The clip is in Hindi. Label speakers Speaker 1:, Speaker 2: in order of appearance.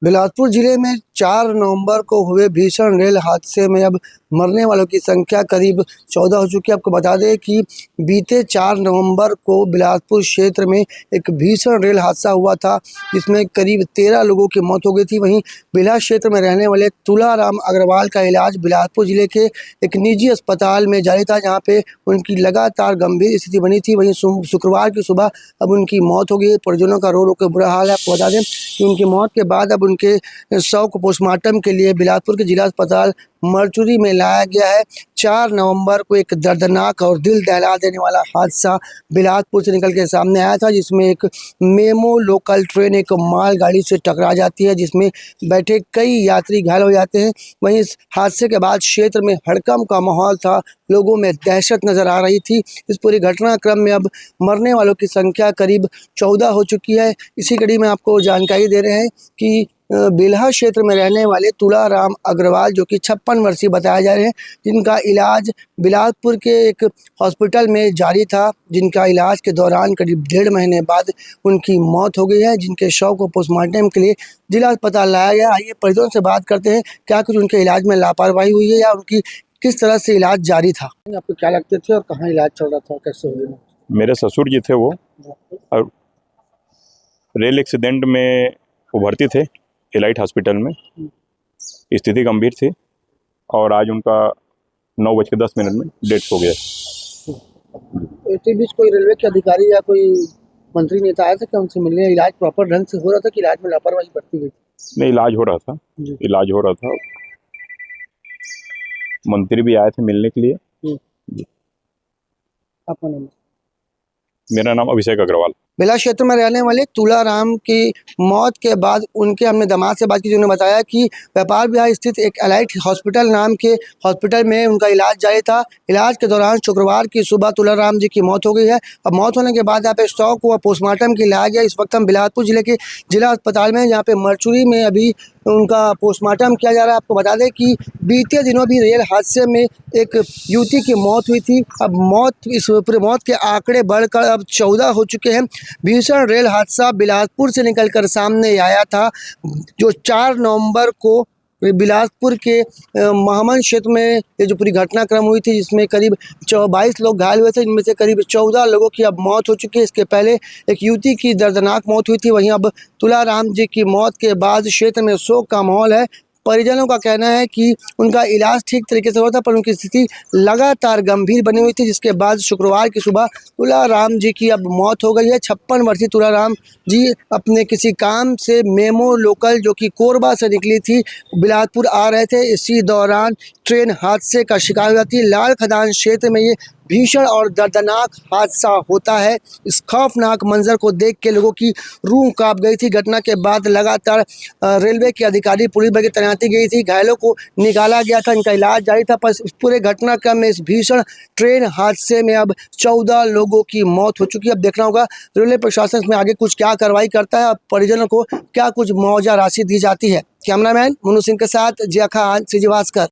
Speaker 1: बिलासपुर जिले में 4 नवंबर को हुए भीषण रेल हादसे में अब मरने वालों की संख्या करीब 14 हो चुकी है। आपको बता दें कि बीते 4 नवंबर को बिलासपुर क्षेत्र में एक भीषण रेल हादसा हुआ था, जिसमें करीब 13 लोगों की मौत हो गई थी। वहीं बिलास क्षेत्र में रहने वाले तुलाराम अग्रवाल का इलाज बिलासपुर जिले के एक निजी अस्पताल में जारी था, जहाँ पे उनकी लगातार गंभीर स्थिति बनी थी। वहीं शुक्रवार की सुबह अब उनकी मौत हो गई। परिजनों का रो रो के बुरा हाल है। आपको बता दें कि उनकी मौत के बाद अब उनके शव को पोस्टमार्टम के लिए बिलासपुर के जिला अस्पताल मरचुरी में लाया गया है। 4 नवंबर को एक दर्दनाक और दिल दहला देने वाला हादसा बिलासपुर से निकल के सामने आया था, जिसमें एक मेमो लोकल ट्रेन एक मालगाड़ी से टकरा जाती है, जिसमें बैठे कई यात्री घायल हो जाते हैं। वहीं इस हादसे के बाद क्षेत्र में हड़कंप का माहौल था, लोगों में दहशत नजर आ रही थी। इस पूरी घटनाक्रम में अब मरने वालों की संख्या करीब 14 हो चुकी है। इसी कड़ी में आपको जानकारी दे रहे हैं कि बिल्हा क्षेत्र में रहने वाले तुलाराम अग्रवाल, जो कि 56 वर्षीय बताए जा रहे हैं, जिनका इलाज बिलासपुर के एक हॉस्पिटल में जारी था, जिनका इलाज के दौरान करीब 1.5 महीने बाद उनकी मौत हो गई है, जिनके शव को पोस्टमार्टम के लिए जिला अस्पताल लाया गया। आइए परिजनों से बात करते हैं, क्या कुछ उनके इलाज में लापरवाही हुई है या उनकी किस तरह से इलाज जारी था। आपको क्या लगते थे और कहाँ इलाज चल रहा था, कैसे हुआ?
Speaker 2: मेरे ससुर जी थे वो, और रेल एक्सीडेंट में वो भर्ती थे एलाइट हॉस्पिटल में। स्थिति गंभीर थी और आज उनका 9:10 में डेथ हो गया।
Speaker 1: इसी बीच कोई रेलवे के अधिकारी या कोई मंत्री नेता आया था क्या उनसे मिलने? इलाज प्रॉपर ढंग से हो रहा था कि इलाज में लापरवाही बरती गई?
Speaker 2: नहीं, इलाज हो रहा था, इलाज हो रहा था। मंत्री भी आए थे मिलने के लिए।
Speaker 1: आपका नाम?
Speaker 2: मेरा नाम अभिषेक अग्रवाल।
Speaker 1: बिलास क्षेत्र में रहने वाले तुलाराम की मौत के बाद उनके हमने दामाद से बात की, जिन्होंने बताया कि व्यापार विहार स्थित एक एलाइट हॉस्पिटल नाम के हॉस्पिटल में उनका इलाज जारी था। इलाज के दौरान शुक्रवार की सुबह तुलाराम जी की मौत हो गई है। अब मौत होने के बाद यहाँ पे शव को पोस्टमार्टम के लाया गया। इस वक्त हम बिलासपुर जिले के जिला अस्पताल में, यहाँ पे मरचुरी में अभी उनका पोस्टमार्टम किया जा रहा है। आपको बता दें कि बीते दिनों भी रेल हादसे में एक युवती की मौत हुई थी। अब इस पूरे मौत के आंकड़े बढ़कर अब 14 हो चुके हैं। भीषण रेल हादसा बिलासपुर से निकलकर सामने आया था, जो 4 नवंबर को बिलासपुर के महामन क्षेत्र में ये जो पूरी घटनाक्रम हुई थी, जिसमें करीब 22 लोग घायल हुए थे, जिनमें से करीब 14 लोगों की अब मौत हो चुकी है। इसके पहले एक युवती की दर्दनाक मौत हुई थी। वहीं अब तुलाराम जी की मौत के बाद क्षेत्र में शोक का माहौल है। परिजनों का कहना है कि उनका इलाज ठीक तरीके से हो था, पर उनकी स्थिति लगातार गंभीर बनी हुई थी, जिसके बाद शुक्रवार की सुबह तुलाराम जी की अब मौत हो गई है। 56 वर्षीय तुलाराम जी अपने किसी काम से मेमो लोकल, जो कि कोरबा से निकली थी, बिलासपुर आ रहे थे। इसी दौरान ट्रेन हादसे का शिकार हुई थी। लाल खदान क्षेत्र में ये भीषण और दर्दनाक हादसा होता है। इस खौफनाक मंजर को देख के लोगों की रूह कांप गई थी। घटना के बाद लगातार रेलवे के अधिकारी, पुलिस बल की तैनाती गई थी। घायलों को निकाला गया था, इनका इलाज जारी था। पर इस पूरे घटनाक्रम में, इस भीषण ट्रेन हादसे में अब 14 लोगों की मौत हो चुकी है। अब देखना होगा रेलवे प्रशासन इसमें आगे कुछ क्या कार्रवाई करता है और परिजनों को क्या कुछ मुआवजा राशि दी जाती है। कैमरामैन मनु सिंह के साथ जिया खान, सीजी भास्कर।